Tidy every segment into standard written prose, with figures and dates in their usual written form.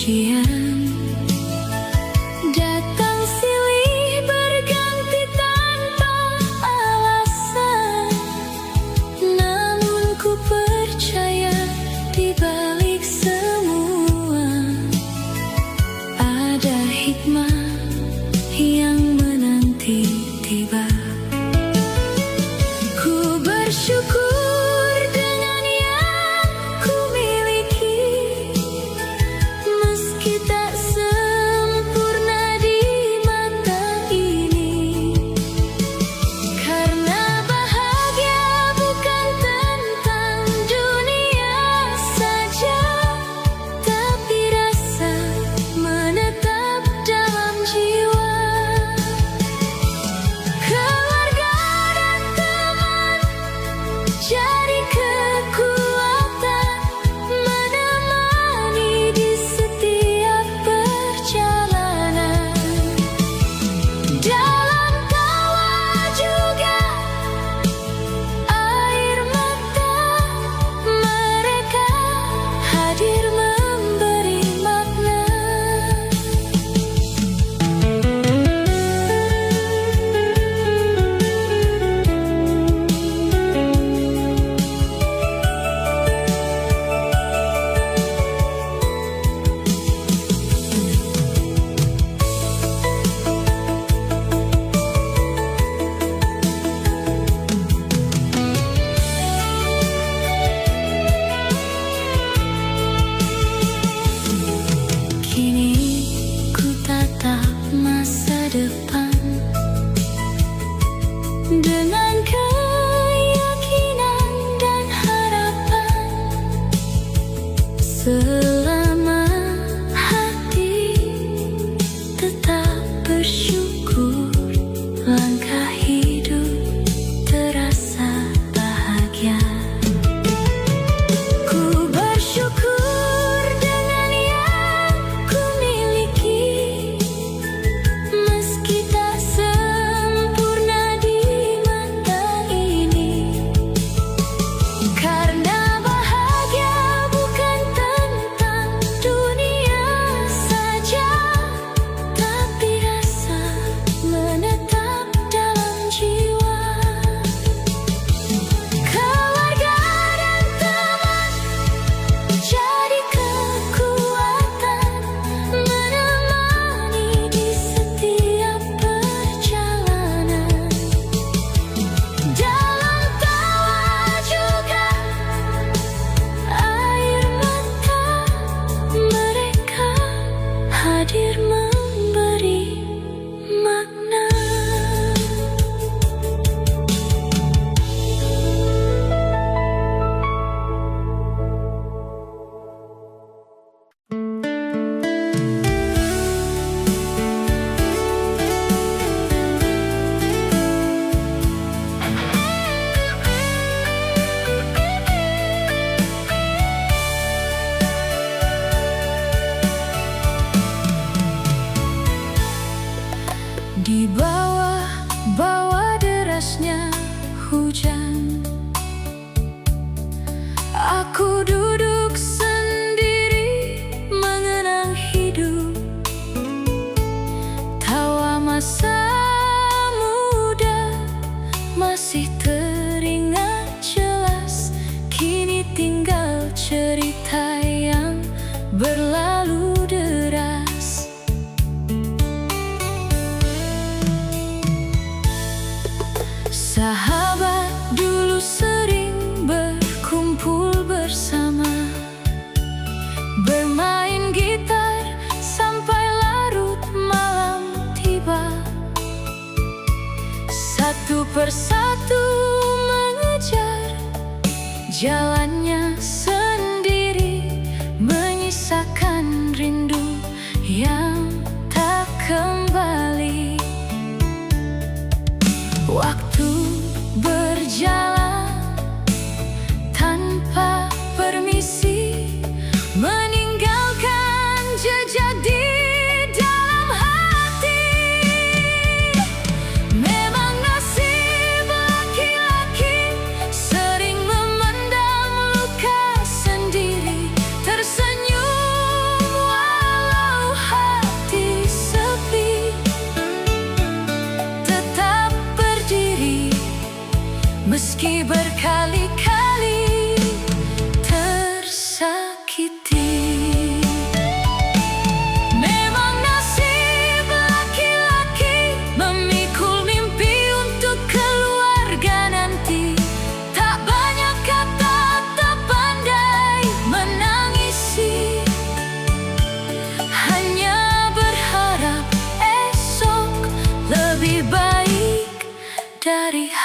ujian datang silih berganti tanpa alasan, namun ku percaya di balik semua ada hikmah yang menanti tiba. Ku bersyukur dengan yang ku miliki, meski tak sempurna di mata ini. Karena bahagia bukan tentang dunia saja, tapi rasa menetap dalam jiwa. Keluarga dan teman jadi kekuatan menemani di setiap perjalanan. Dalam tawa juga air mata, mereka hadir memberi makna. Kini ku tatap masa depan dengan keyakinan dan harapan. Selama hati tetap bersyukur, langkah hidup terasa bahagia. Ku bersyukur dengan yang ku miliki, meski tak sempurna di mata ini. Karena bahagia bukan tentang dunia saja, tapi rasa menetap dalam jiwa. Keluarga dan teman jadi kekuatan menemani di setiap perjalanan. Dalam tawa juga air mata, mereka hadir memberi makna. Di bawah derasnya hujan, aku duduk sendiri mengenang hidup. Tawa masa muda masih teringat jelas, kini tinggal cerita yang berlalu deras. Sahabat dulu sering berkumpul bersama, bermain gitar sampai larut malam tiba. Satu persatu mengejar jalannya sendiri, menyisakan rindu yang tak kembali. Waktu berjalan tanpa permisi, meninggalkan jejak di dalam hati. Memang nasib laki-laki sering memendam luka sendiri, tersenyum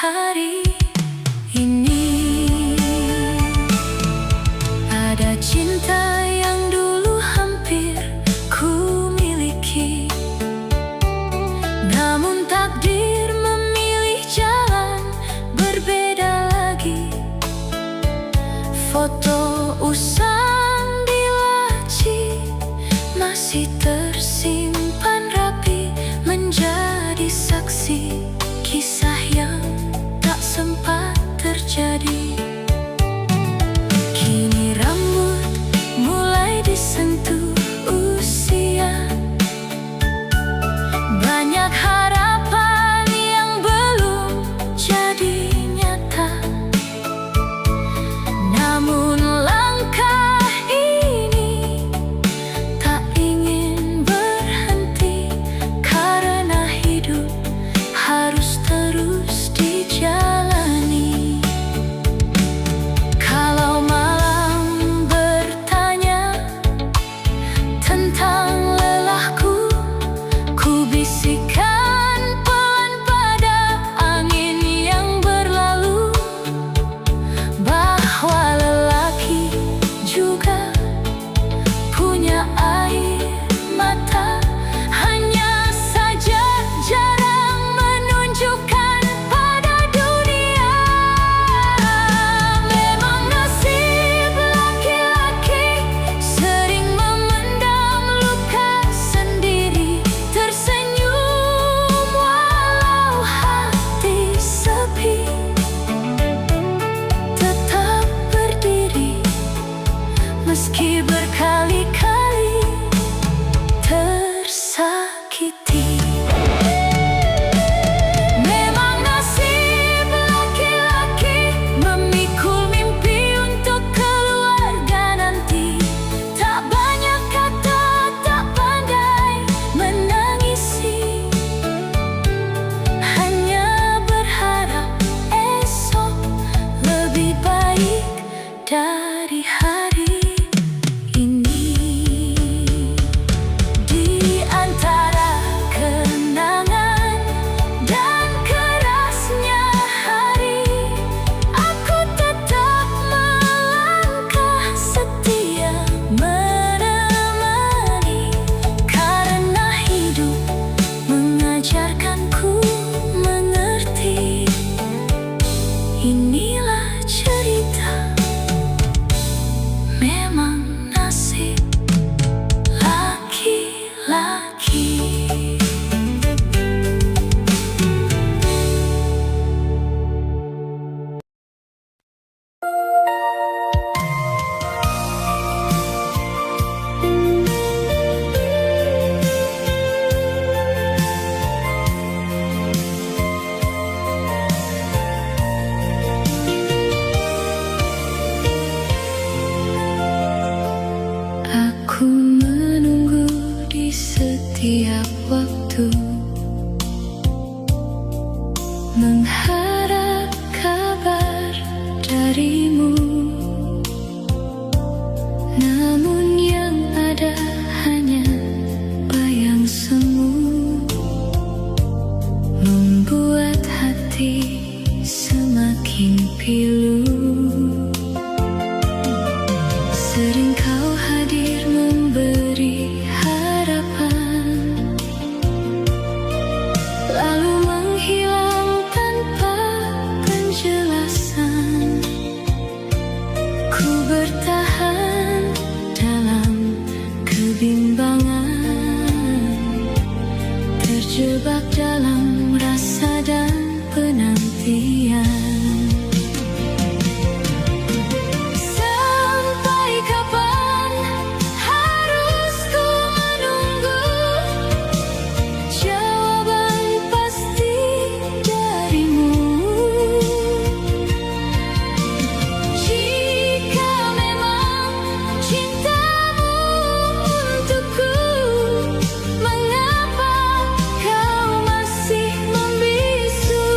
hari ini. Ada cinta yang dulu hampir ku miliki, namun takdir memilih jalan berbeda lagi. Foto usang di laci masih tersimpan rapi, menjadi saksi kisah yang tak sempat terjadi. Kini rambut mulai disentuh usia, banyak harapan yang belum jadi nyata. Namun langkah ini tak ingin berhenti, karena hidup harus terus dijalani. Kalau malam bertanya tentang lelahku, ku bisikan pelan pada angin yang berlalu, bahwa lelaki juga punya air mata, hanya saja jarang menunjukkan pada dunia. Memang nasib laki-laki sering memendam luka sendiri, tersenyum walau hati sepi, tetap berdiri meski berkali-kali tersakiti. Memang nasib laki-laki memikul mimpi untuk keluarga nanti, tak banyak kata, tak pandai menangisi, hanya berharap esok lebih baik dari hari ini. Di antara kenangan dan kerasnya hari, aku tetap melangkah setia menemani, karena hidup mengajarkanku mengerti. Inilah cerita, memang nasib laki-laki. Aku menunggu di setiap waktu, mengharap kabar darimu, namun yang ada hanya bayang semu, membuat hati semakin pilu. Sering kau hadir memberi harapan, lalu menghilang tanpa penjelasan. Ku bertahan dalam kebimbangan, terjebak dalam rasa dan penantian. Sampai kapan harus ku menunggu jawaban pasti darimu? Jika memang cintamu untukku, mengapa kau masih membisu?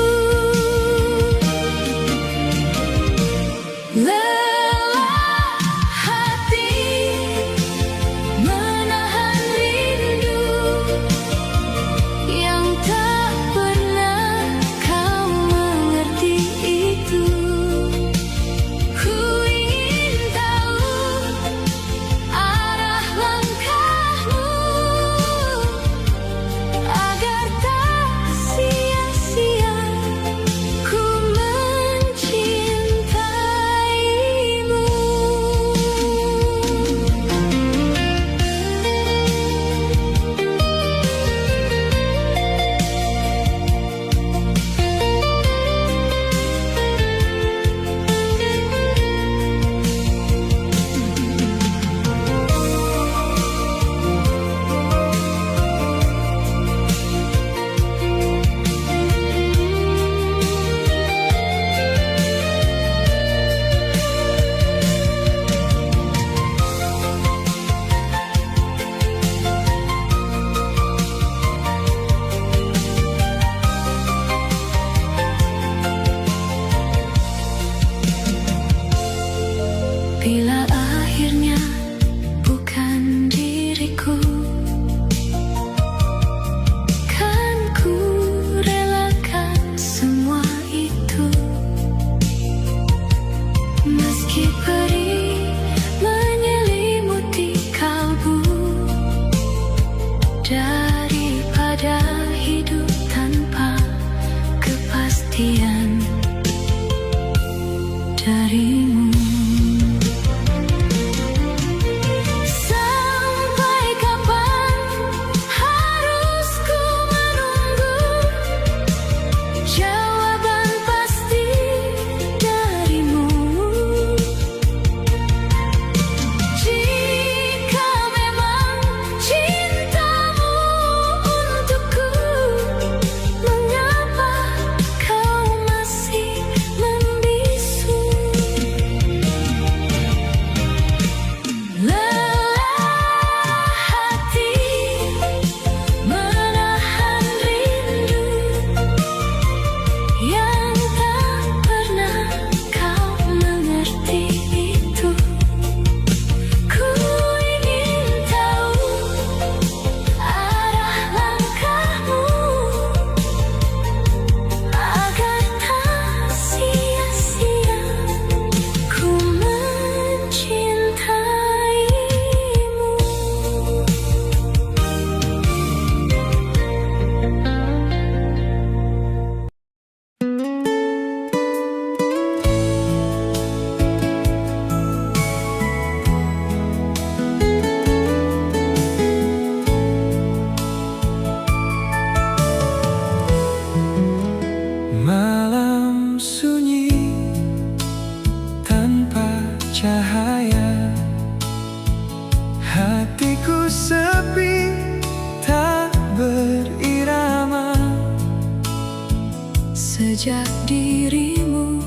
sejak dirimu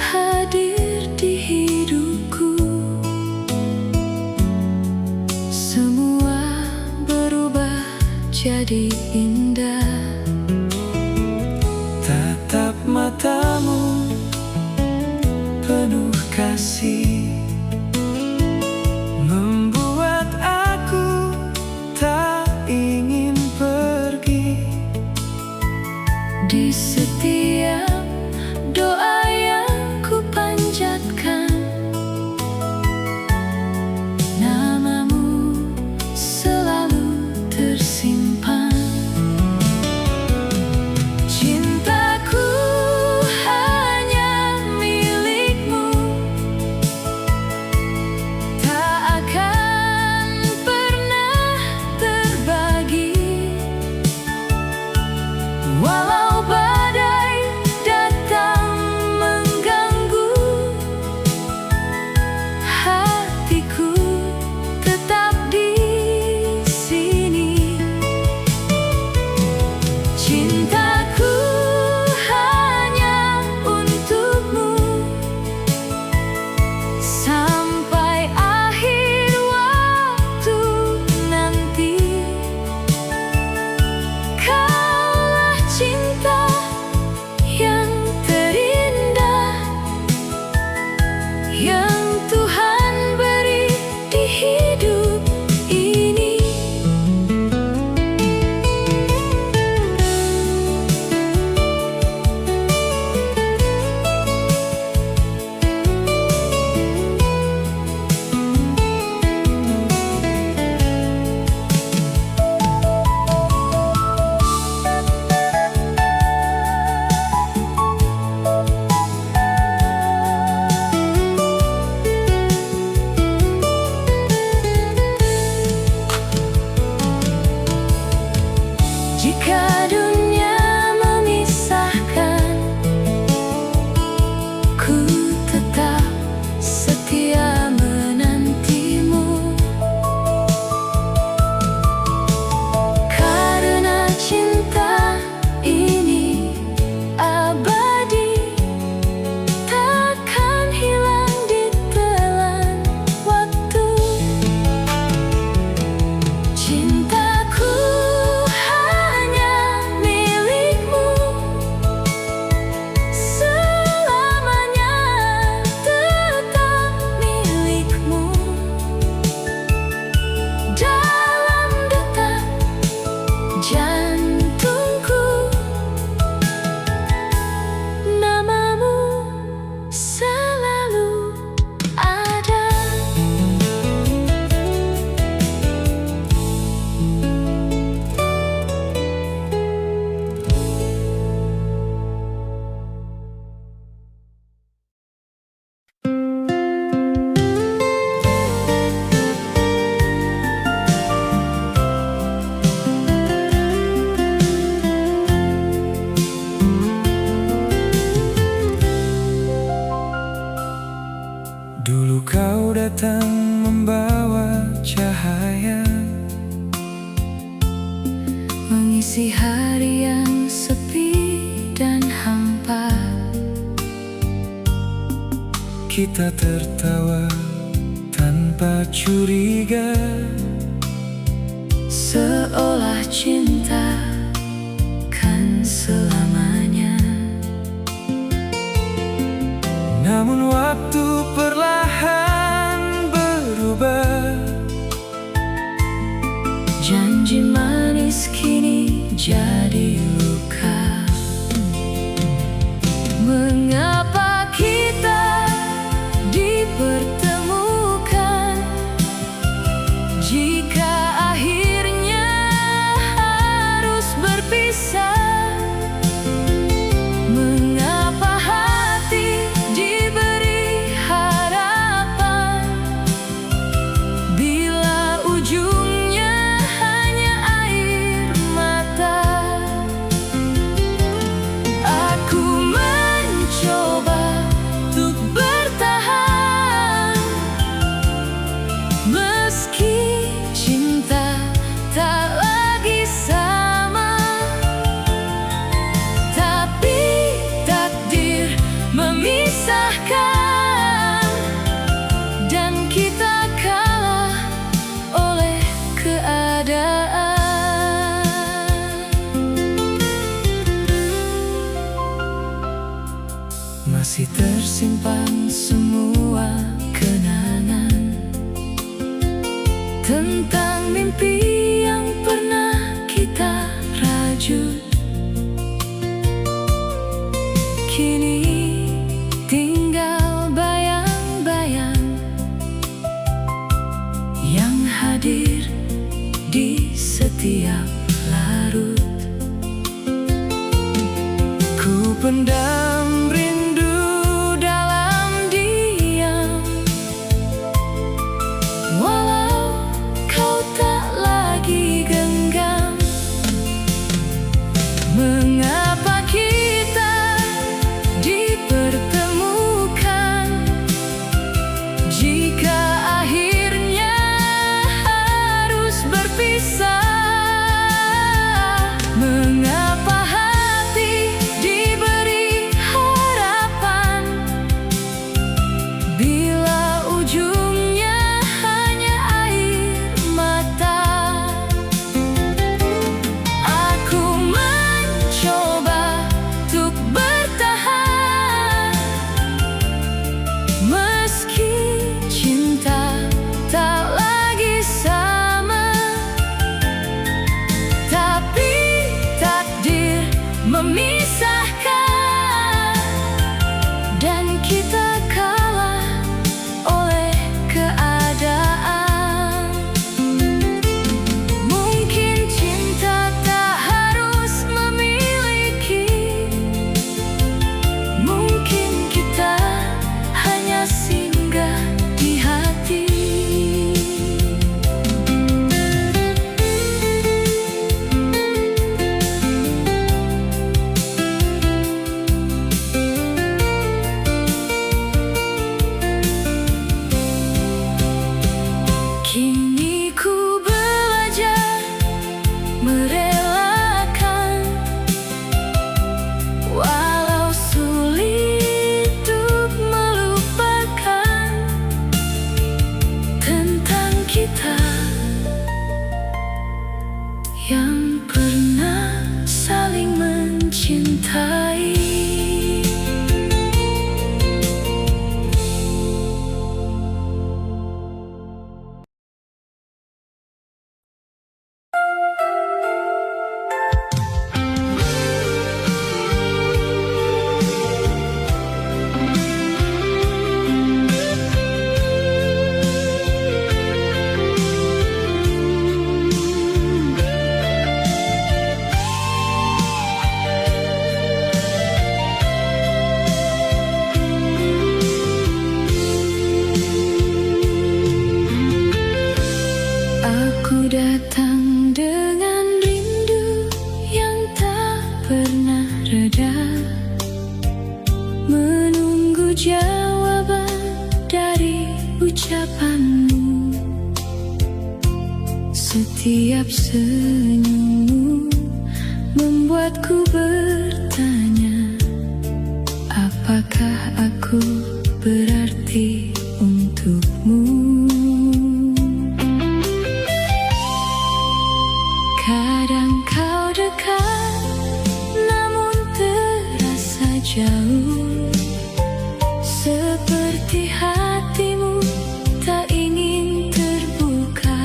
hadir di hidupku. Semua berubah jadi indah. Tatap matamu penuh kasih, membuat aku tak ingin pergi. Di setiap doa yang ku panjatkan, namamu selalu tersimpan. Cintaku hanya milikmu, tak akan pernah terbagi. Walau badai datang mengganggu, hatiku tetap di sini. Cintaku hanya untukmu, sampai akhir waktu nanti. Kaulah cinta yang terindah yang Tuhan beri di hidup ini. Jika dunia memisahkan, ku tetap setia menantimu. Karena cinta ini abadi, takkan hilang ditelan waktu. Cintaku hanya milikmu, selamanya tetap milikmu. Dalam detak jantungku, namamu selalu ada. Dulu kau datang membawa cahaya, Mengisi hari yang sepi dan hampa. kita tertawa tanpa curiga. Seolah cinta kan selamanya. Namun waktu perlahan berubah. Janji manis kini jadi luka. Mengapa kita dipertemukan jika akhirnya harus berpisah? Mengapa hati diberi harapan bila ujungnya hanya air mata? tentang mimpi yang pernah kita rajut. Kini tinggal bayang-bayang yang hadir di setiap larut. Ku pendam rindu dalam diam, walau kau tak lagi genggam. Mengapa kita dipertemukan jika akhirnya harus berpisah? Mengapa hati diberi harapan bila ujungnya hanya air mata? Aku mencoba untuk bertahan, meski cinta tak lagi sama. Tapi takdir memisahkan, dan kita kalah oleh keadaan. Mungkin cinta tak harus memiliki, mungkin kita hanya singgah di hati. Kini ku belajar merelakan, walau sulit untuk melupakan tentang kita yang pernah saling mencintai. Aku datang dengan rindu yang tak pernah reda, menunggu jawaban dari ucapanmu. Setiap senyummu membuatku bertanya, apakah aku berarti untukmu? Kadang kau dekat, namun terasa jauh, seperti hatimu tak ingin terbuka.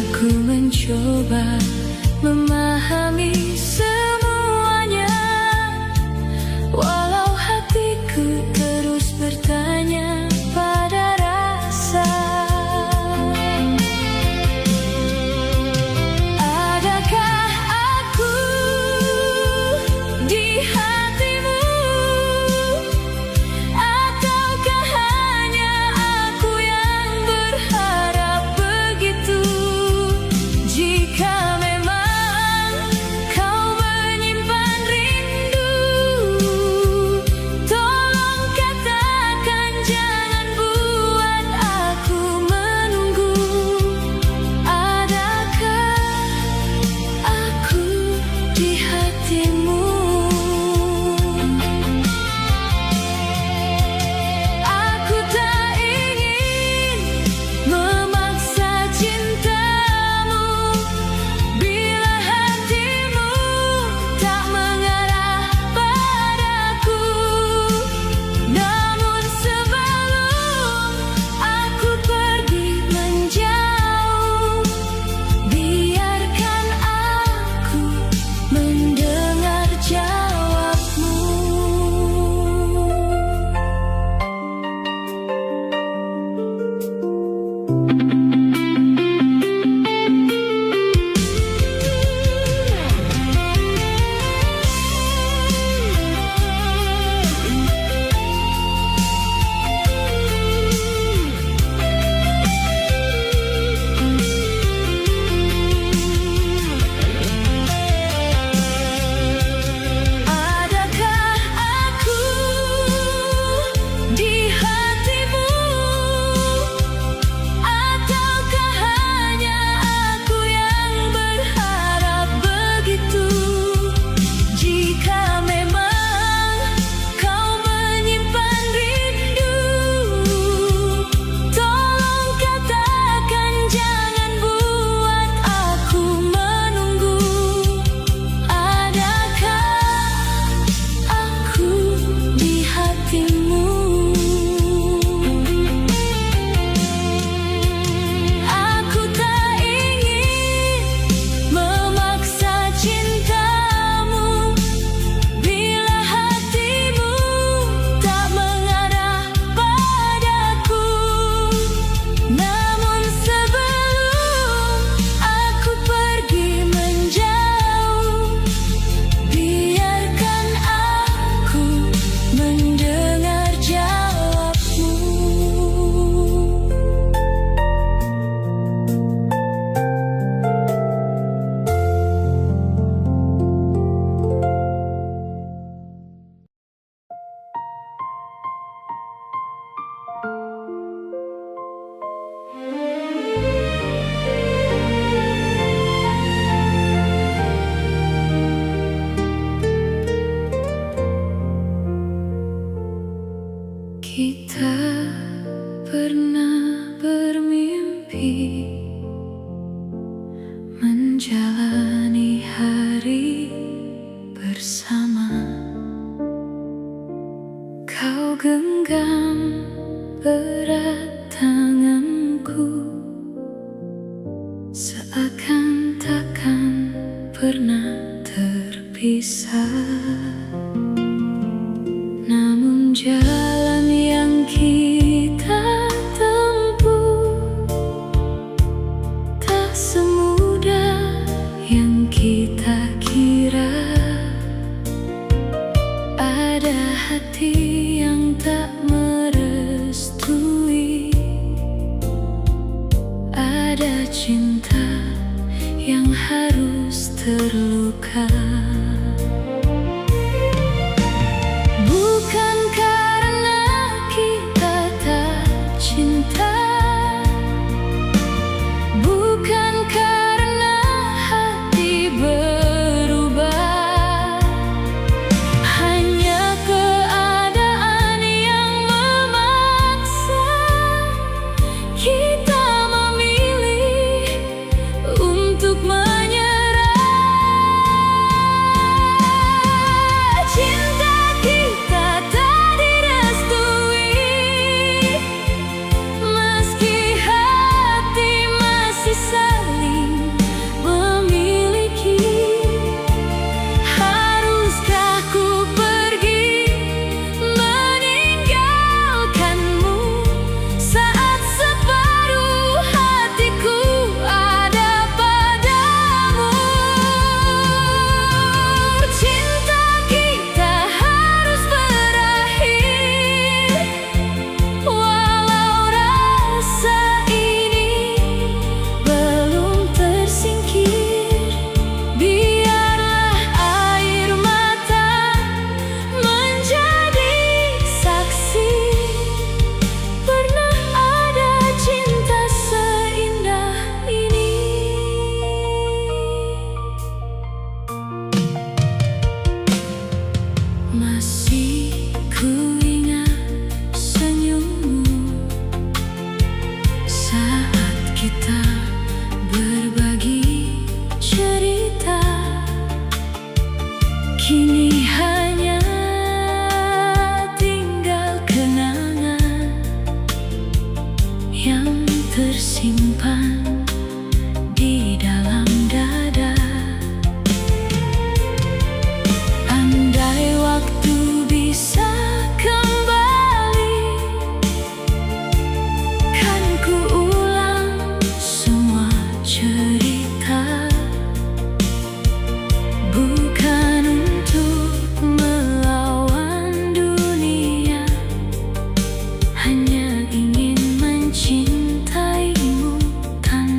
Aku mencoba memahami semuanya, walau hatiku terus bertanya pada rasa. Adakah aku di hatimu, ataukah hanya aku yang berharap begitu? Jika memang kau menjalani hari bersama. Kau genggam erat tanganku, seakan takkan pernah terpisah. Namun jalan yang kita tempuh tak semudah yang kita kira. Ada hati yang tak merestui, ada cinta yang harus terluka. Bukan karena kita tak cinta, bukan karena hati berubah, hanya keadaan yang memaksa kita memilih untuk menyerah. Cinta kita tak direstui, meski hati masih saling memiliki. Haruskah ku pergi meninggalkanmu saat separuh hatiku ada padamu? Cinta kita harus berakhir, walau rasa ini belum tersingkir. Biarlah air mata menjadi saksi, pernah ada cinta seindah ini. Masih ku ingat senyummu saat kita berbagi cerita. Kini hanya tinggal kenangan yang tersimpan di dalam dada. Andai waktu bisa kembali, kan ku ulang semua cerita. Bukan untuk melawan dunia, hanya ingin mencintaimu tanpa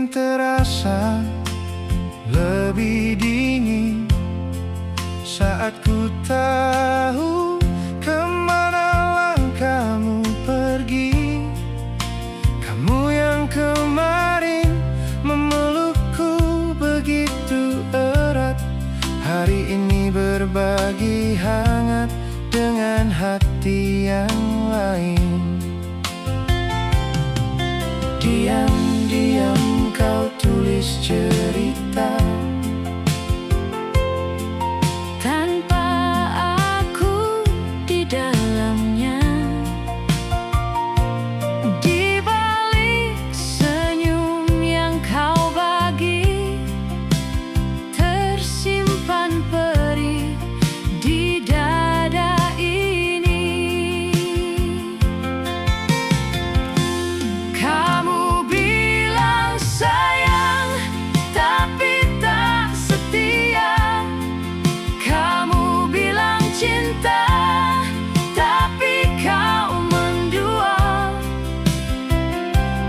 semakin terasa lebih dingin saat ku tahu kemana langkahmu pergi. Kamu yang kemarin memelukku begitu erat, hari ini berbagi hangat dengan hati yang lain. Diam-diam kau tulis cerita tanpa aku di dalamnya. Di balik senyum yang kau bagi, tersimpan perih di dada ini. Kamu bilang sayang, tapi tak setia. Kamu bilang cinta, tapi kau mendua.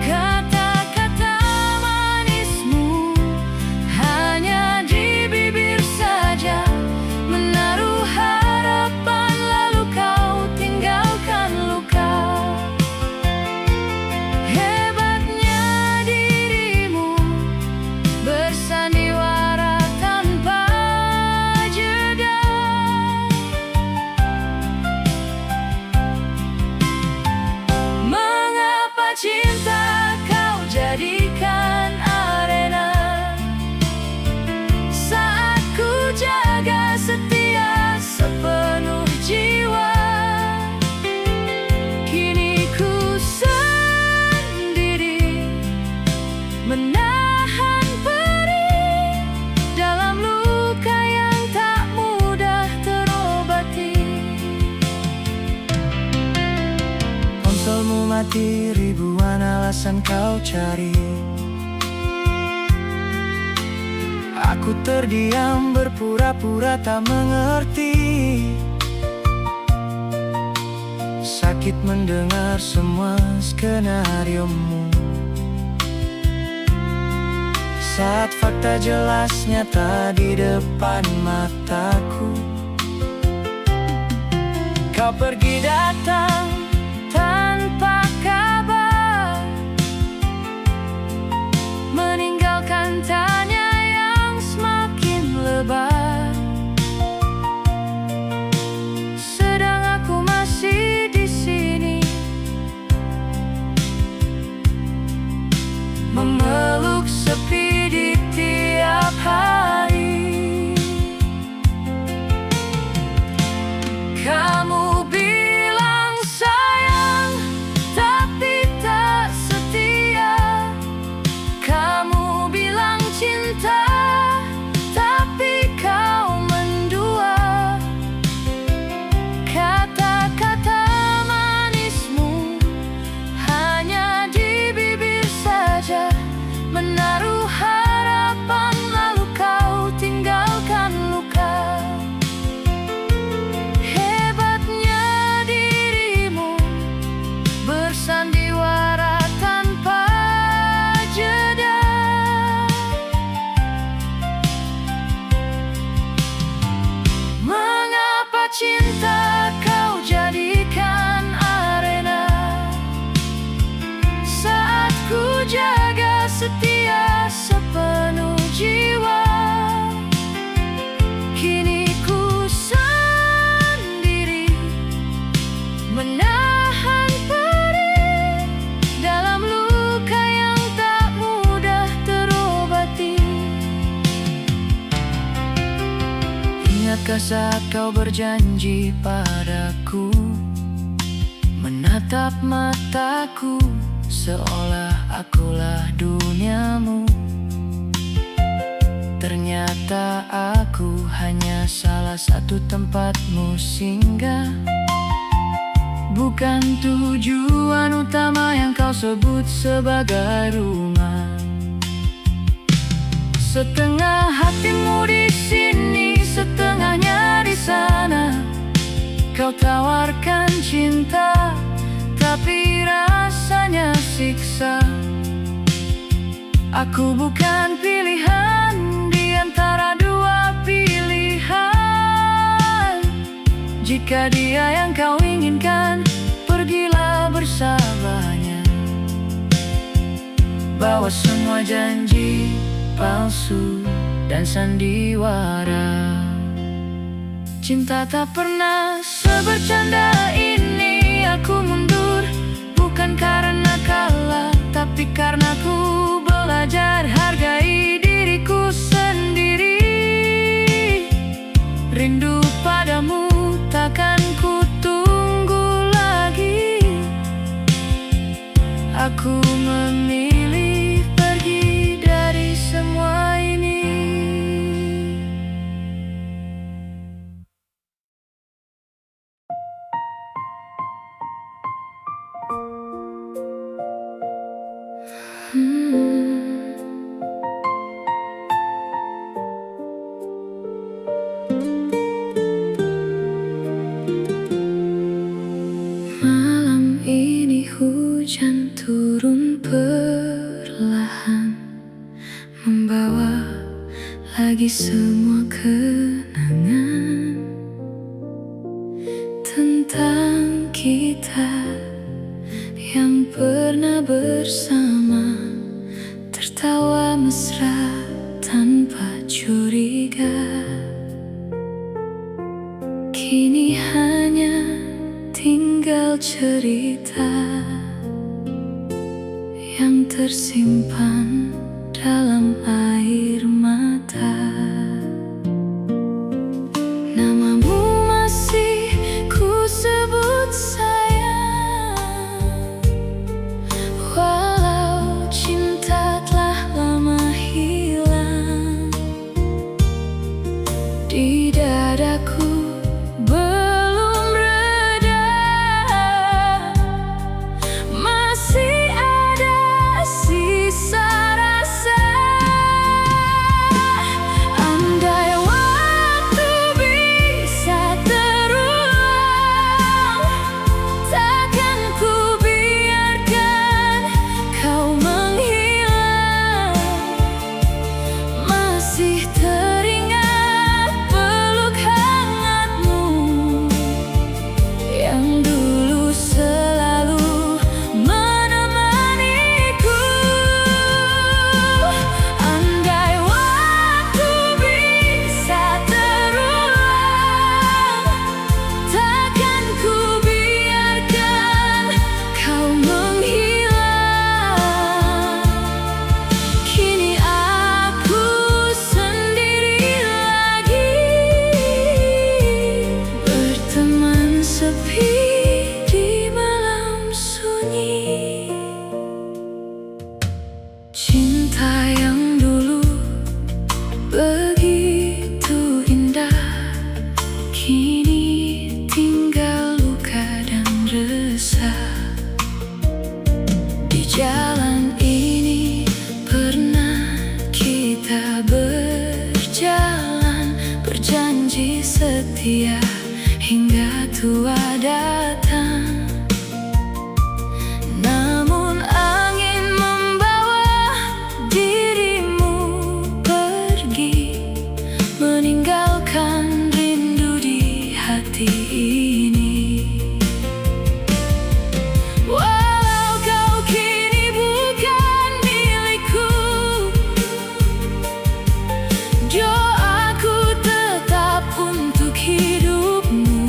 Kata-kata manismu hanya di bibir saja, menaruh harapan lalu kau tinggalkan luka. Hebatnya dirimu bersandiwara tanpa jeda. Mengapa cinta kau jadikan arena saat ku jaga setia sepenuh jiwa? Kini ku sendiri menahan perih dalam luka yang tak mudah terobati. Ponselmu mati, ribuan alasan kau cari. Aku terdiam berpura-pura tak mengerti. Sakit mendengar semua skenariomu saat fakta jelas nyata di depan mataku. Kau pergi datang tanpa kabar, meninggalkan tanya yang semakin lebar. Sedang aku masih di sini, memeluk sepi di tiap hari. Kamu bilang sayang, tapi tak setia. Kamu bilang cinta, tapi kau mendua. Kata-kata manismu hanya di bibir saja, menaruh harapan lalu kau tinggalkan luka. Hebatnya dirimu bersandiwara tanpa jeda. Mengapa cinta kau jadikan arena saat ku jaga setia sepenuh jiwa? Kini ku sendiri menahan perih dalam luka yang tak mudah terobati. Ingatkah saat kau berjanji padaku, menatap mataku seolah akulah duniamu? Ternyata aku hanya salah satu tempatmu singgah, bukan tujuan utama yang kau sebut sebagai rumah. Setengah hatimu di sini, setengahnya di sana. Kau tawarkan cinta, tapi rasanya siksa. Aku bukan pilihan di antara dua pilihan. Jika dia yang kau inginkan, pergilah bersamanya. Bawa semua janji palsu dan sandiwara. Cinta tak pernah sebercanda ini. Aku mundur bukan karena kalah, tapi karena ku belajar hargai diriku sendiri. Rindu padamu takkan ku tunggu lagi. Aku memilih pergi dari semua ini. Malam ini hujan turun perlahan, membawa lagi semua kenangan tentang kita yang pernah bersama, tertawa mesra tanpa curiga. Kini hanya tinggal cerita yang tersimpan dalam air mata. Namamu masih ku sebut sayang, walau cinta telah lama hilang. Di dadaku belum reda, masih ada sisa rasa. Andai waktu bisa terulang, takkan ku biarkan kau menghilang. Masih teringat peluk hangatmu yang dulu selalu menemaniku. Andai waktu bisa terulang, takkan ku biarkan kau menghilang. Kini aku sendiri lagi, berteman sepi di malam sunyi. Cinta yang dulu begitu indah, kini tinggal luka dan resah. Di jalan ini pernah kita berjalan, berjanji setia hingga tua datang. Namun angin membawa dirimu pergi, meninggalkan rindu di hati ini. Walau kau kini bukan milikku, doaku tetap untuk hidupmu.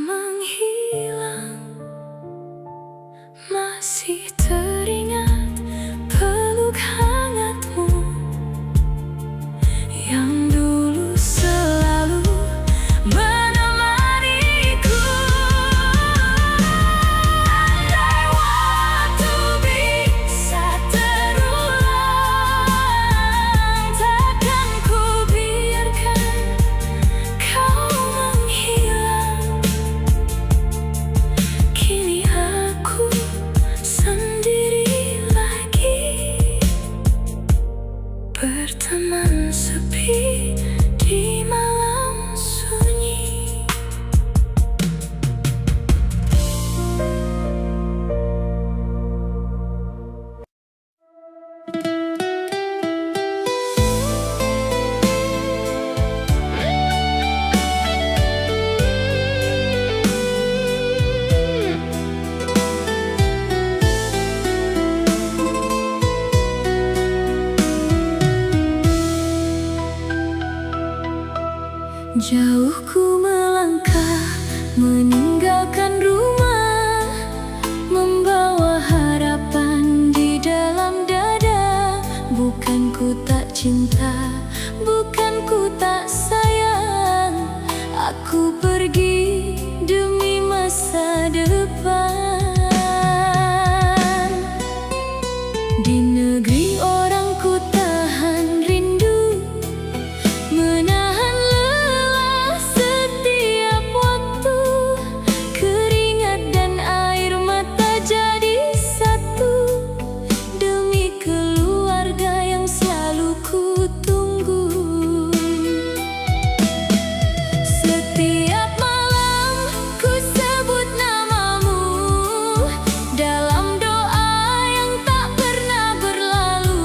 menghilang. Masih teringat peluk hangatmu yang dulu selalu menemaniku. Andai waktu bisa terulang, takkan ku biarkan kau menghilang. Kini aku sendiri lagi, berteman sepi di malam sunyi. Jauh ku melangkah meninggalkan rumah, membawa harapan di dalam dada. Bukan ku tak cinta, bukan ku tak sayang, aku pergi demi masa depan. Di negeri orang ku tahan rindu, menahan lelah setiap waktu. Keringat dan air mata jadi satu, demi keluarga yang selalu ku tunggu. Setiap malam ku sebut namamu dalam doa yang tak pernah berlalu.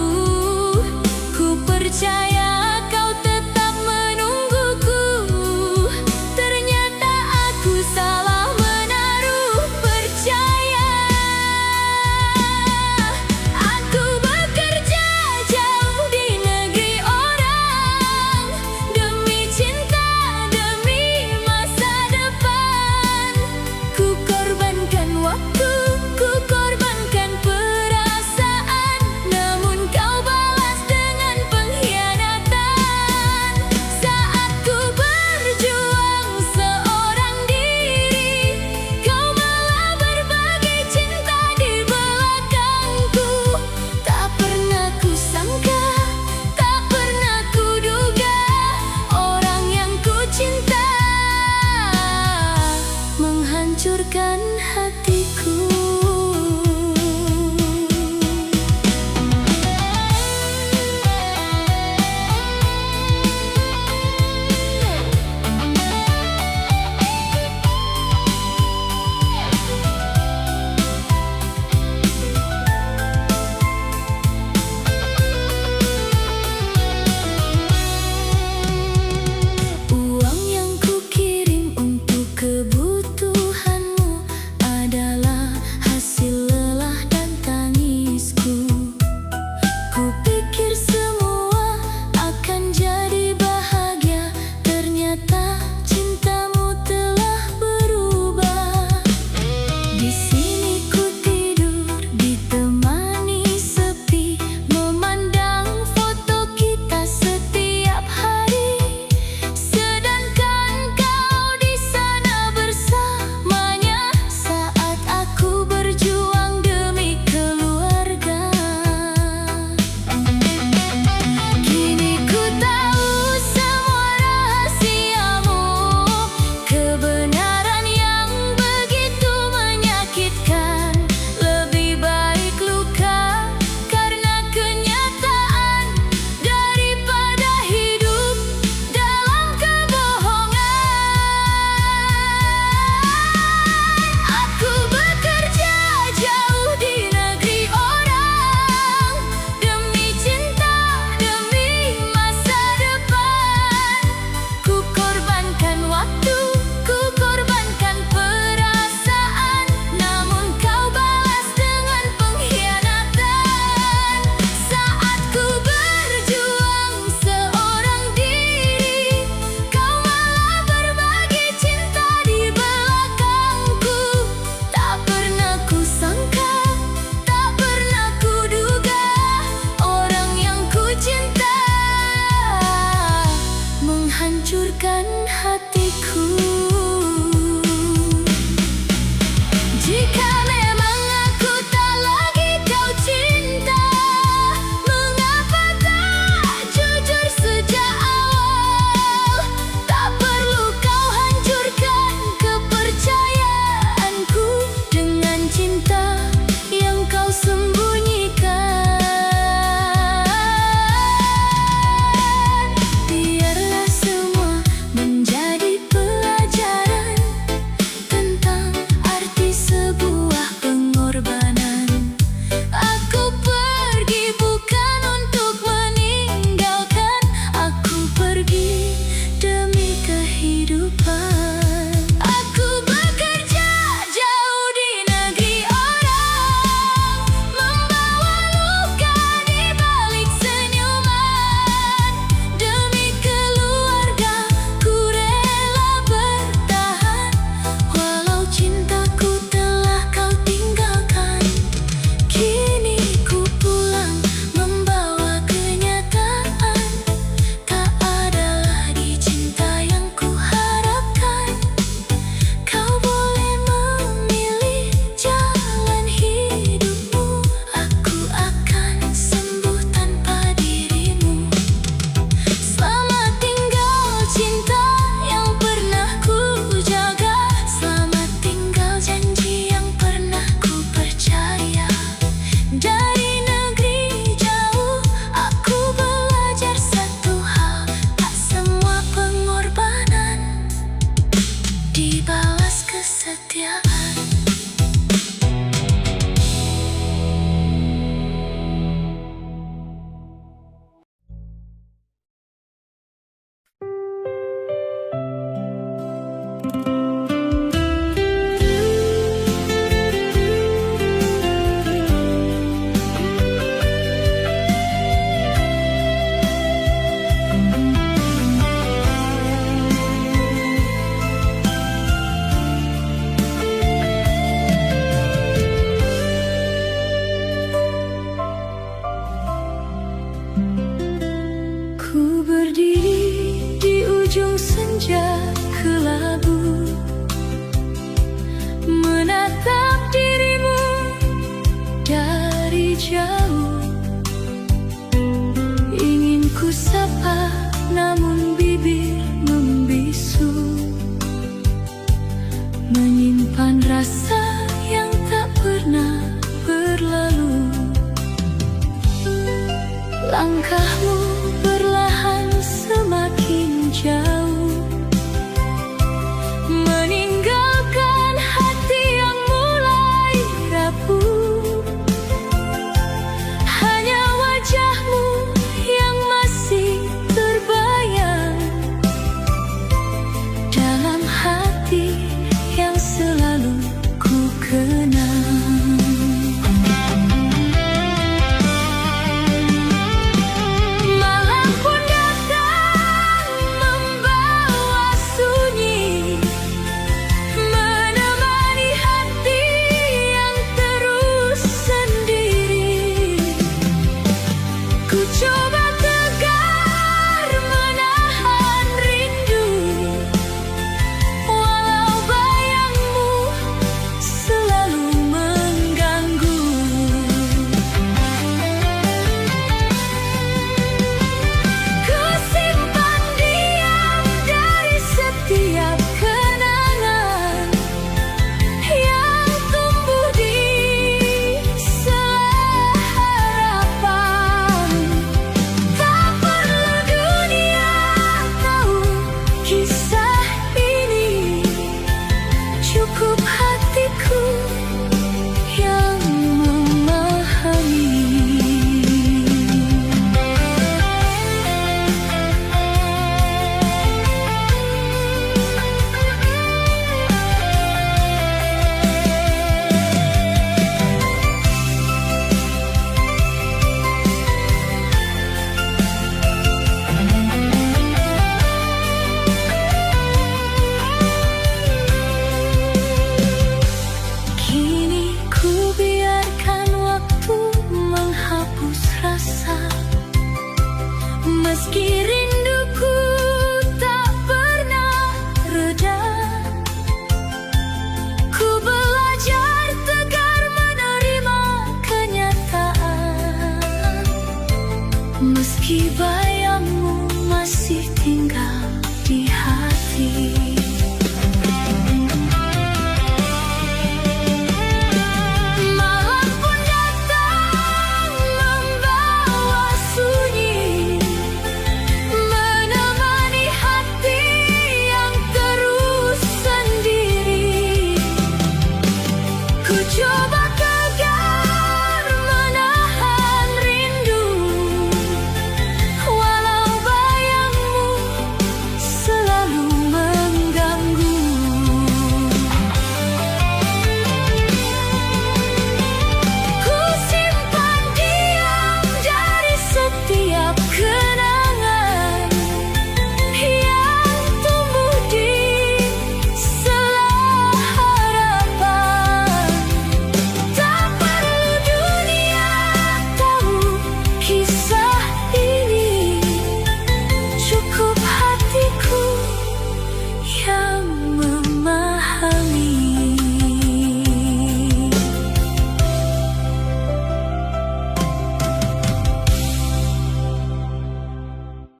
Ku percaya kau tetap menungguku. Ternyata aku salah menaruh percaya. Aku bekerja jauh di negeri orang, demi cinta, demi masa depan. Ku korbankan waktu, ku korbankan perasaan, namun kau balas dengan pengkhianatan. Saat ku berjuang seorang diri, kau malah berbagi cinta di belakangku. Tak pernah ku sangka, tak pernah ku duga, orang yang ku cinta menghancurkan hatiku. Uang yang ku kirim untuk kebutuhanmu kesetiaan. Ku berdiri di ujung senja kelabu, menatap dirimu dari jauh. Ingin ku sapa namun bibir membisu, menyimpan rasa yang tak pernah berlalu. Langkahmu perlahan semakin jauh, meninggalkan hati yang mulai rapuh. Hanya wajahmu yang masih terbayang dalam hati yang selalu ku kenang. Meski rinduku tak pernah reda, ku belajar tegar menerima kenyataan. Meski baik